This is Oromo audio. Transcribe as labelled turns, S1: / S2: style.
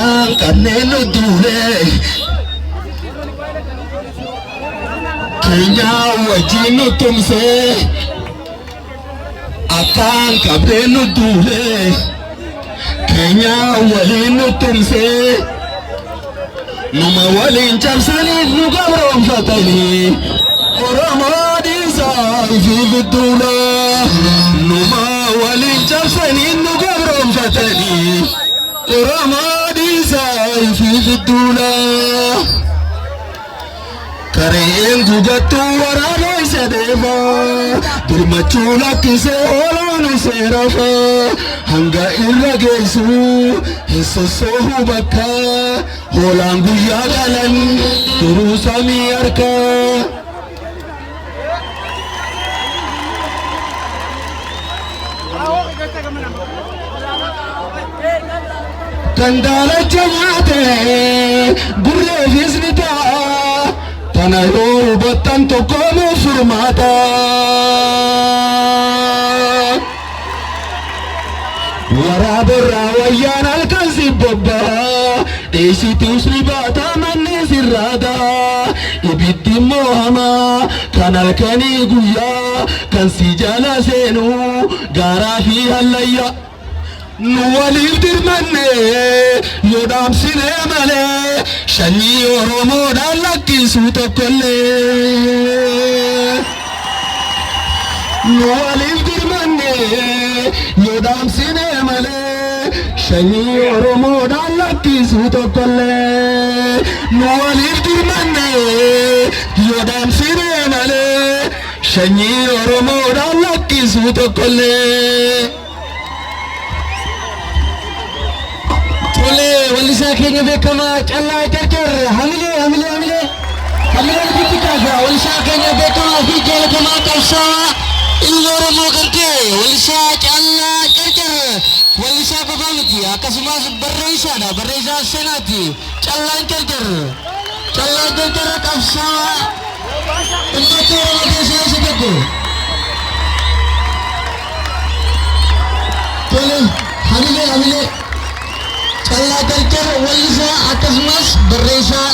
S1: Akan kanneen duule Kenya wajjin nu tumse Akan kanneen duule Kenya waliin nu tumse Numa waliin cabsanii nu gabroonfatanii Oromoo dhiisaa fi bidduula Numa waliin cabsanii nu gabroonfatanii Oromoo dhiisaa fi bidduula Kareen gugattu waraana isa deema Dirmachuu lakkisee oolaa nu seerafa Hanga irra geessu hin sossoobu bakka Hoolaan guyyaa galan duruu samii harka Kan daalacha nyaate gurreefis ni ta'a Kana yoo hubattan tokkoomuu furmaata Waraabirraa wayyaan halkan si bobbaa Dheessituus ni baata manni sirraata Ibiddi immoo hamaa kan halkanii guyyaa Kan si jala seenu gaaraa fi hallayya Nu waliif dirmanne yoo dhaamsinee malee Sanyii Oromoodhaan lakkisuu tokkollee Nu waliif dirmanne yoo dhaamsinee malee Sanyii Oromoodhaan lakkisuu tokkollee Nu waliif dirmanne yoo dhaamsinee malee Sanyii Oromoodhaan lakkisuu tokkollee Walisaa keenya beekamaa callaa Carcar hamilee guddikaasa walisaa keenya beekamaa fi jaalatamaa qabsaa ilma Oromoo kan ta'e walisaa callaa Carcar walisaa qofaa miti akkasumas barreessaa seenaati callaan Carcar qabsaa ummata Oromoo keessaa isa tokko tole hamilee Callaa Carcar walisaa akkasumas barreessaa